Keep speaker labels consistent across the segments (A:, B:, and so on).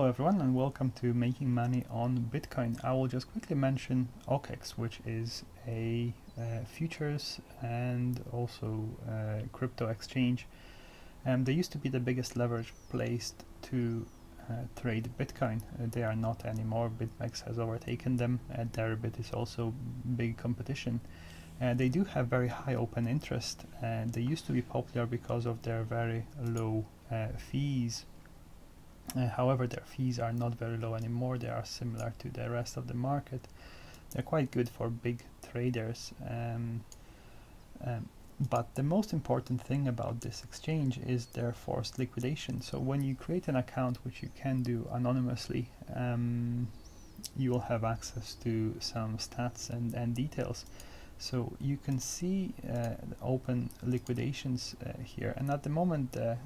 A: Hello everyone and welcome to Making Money on Bitcoin. I will just quickly mention Okex, which is a futures and also crypto exchange. They used to be the biggest leverage placed to trade Bitcoin. They are not anymore. Bitfinex has overtaken them. Deribit is also big competition. They do have very high open interest, and they used to be popular because of their very low fees. However, their fees are not very low anymore. They are similar to the rest of the market. They're quite good for big traders. But the most important thing about this exchange is their forced liquidation. So when you create an account, which you can do anonymously, you will have access to some stats and details. So you can see open liquidations here, and at the moment the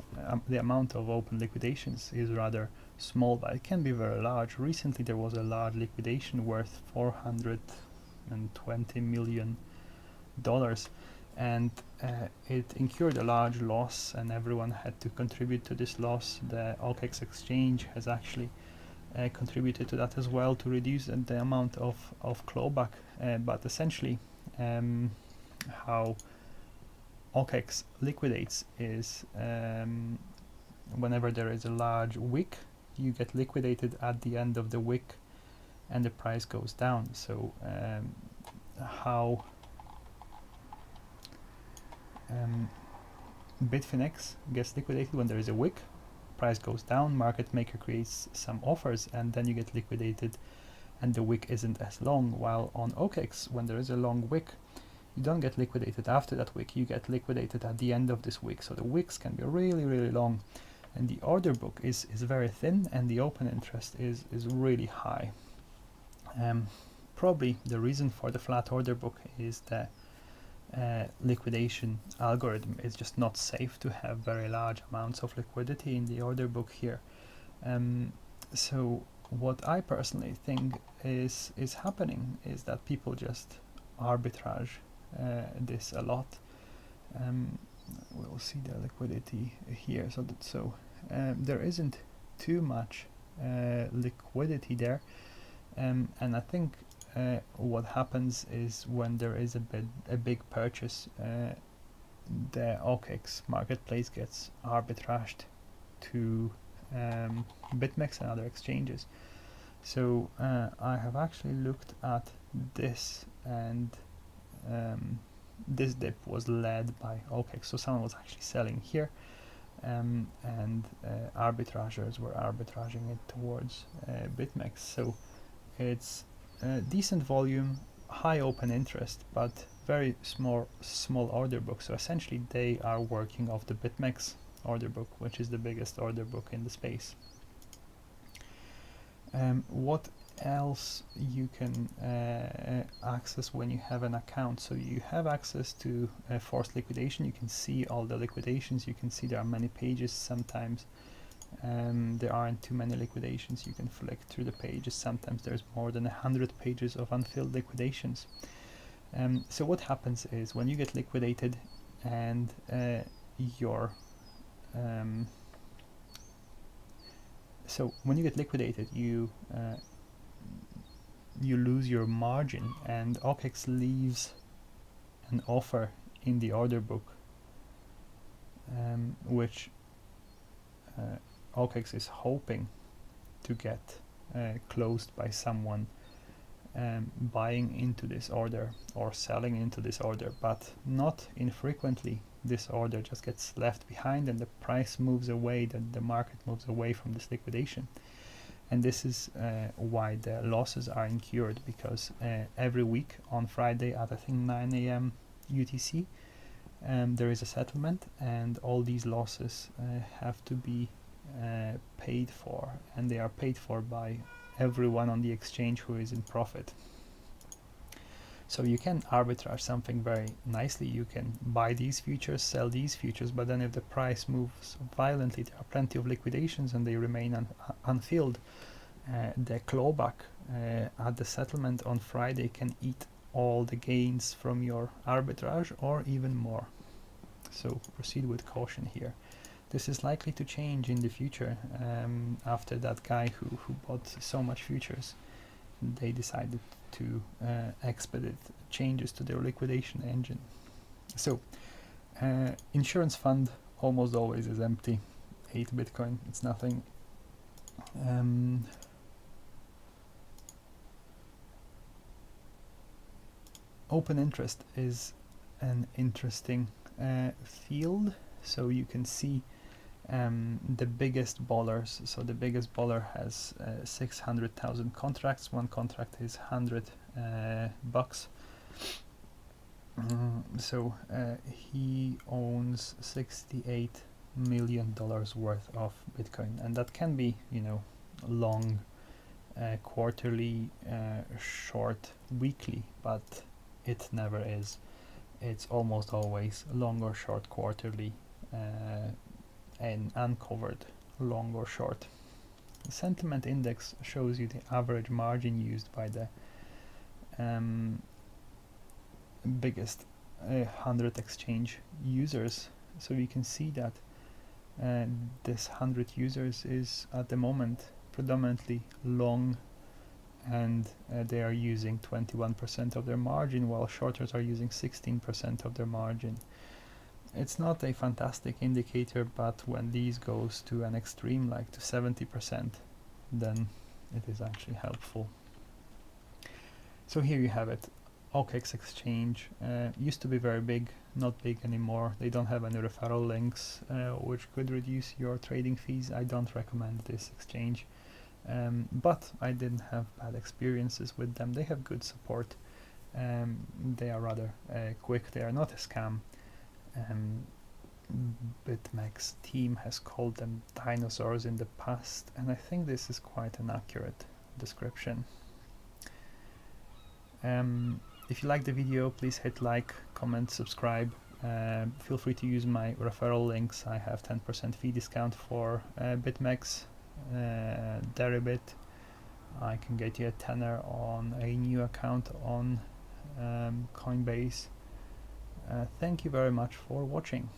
A: amount of open liquidations is rather small, but it can be very large. Recently there was a large liquidation worth $420 million, and it incurred a large loss, and everyone had to contribute to this loss. The Okex exchange has actually contributed to that as well, to reduce the amount of clawback, but essentially how Okex liquidates is whenever there is a large wick, you get liquidated at the end of the wick and the price goes down. So how Bitfinex gets liquidated: when there is a wick, price goes down, market maker creates some offers, and then you get liquidated and the wick isn't as long. While on Okex, when there is a long wick, you don't get liquidated after that wick, you get liquidated at the end of this wick. So the wicks can be really long, and the order book is very thin, and the open interest is really high. Probably the reason for the flat order book is the liquidation algorithm. It's just not safe to have very large amounts of liquidity in the order book here. So what I personally think is happening is that people just arbitrage this a lot. We'll see the liquidity here. So there isn't too much liquidity there, and I think what happens is when there is a big purchase, the Okex marketplace gets arbitraged to Bitfinex and other exchanges. So I have actually looked at this, and this dip was led by Okex. So someone was actually selling here, and arbitrageurs were arbitraging it towards Bitfinex. So it's decent volume, high open interest, but very small order book. So essentially they are working off the Bitfinex order book, which is the biggest order book in the space. What else you can access when you have an account? So you have access to forced liquidation. You can see all the liquidations. You can see there are many pages. Sometimes there aren't too many liquidations. You can flick through the pages. Sometimes there's more than 100 pages of unfilled liquidations. So what happens is when you get liquidated and so when you get liquidated, you lose your margin, and Okex leaves an offer in the order book, which Okex is hoping to get closed by someone buying into this order or selling into this order. But not infrequently this order just gets left behind, and the price moves away, the market moves away from this liquidation. And this is why the losses are incurred, because every week on Friday at I think 9 a.m. UTC there is a settlement, and all these losses have to be paid for, and they are paid for by everyone on the exchange who is in profit. So you can arbitrage something very nicely. You can buy these futures, sell these futures, but then if the price moves violently, there are plenty of liquidations and they remain unfilled. The clawback at the settlement on Friday can eat all the gains from your arbitrage or even more. So proceed with caution here. This is likely to change in the future. After that guy who bought so much futures, they decided to expedite changes to their liquidation engine. So insurance fund almost always is empty. 8 Bitcoin, it's nothing. Open interest is an interesting field. So you can see the biggest ballers. So the biggest baller has 600,000 contracts. One contract is $100 bucks. So he owns $68 million worth of Bitcoin, and that can be, you know, long, quarterly, short, weekly, but it never is. It's almost always long or short quarterly, and uncovered long or short. The sentiment index shows you the average margin used by the biggest 100 exchange users. So you can see that this 100 users is at the moment predominantly long, and they are using 21% of their margin, while shorters are using 16% of their margin. It's not a fantastic indicator, but when these goes to an extreme, like to 70%, then it is actually helpful. So here you have it. Okex exchange used to be very big, not big anymore. They don't have any referral links, which could reduce your trading fees. I don't recommend this exchange, but I didn't have bad experiences with them. They have good support. They are rather quick. They are not a scam. Bitfinex team has called them dinosaurs in the past, and I think this is quite an accurate description. If you like the video, please hit like, comment, subscribe. Feel free to use my referral links. I have 10% fee discount for Bitfinex, Deribit. I can get you a tenner on a new account on Coinbase. Thank you very much for watching.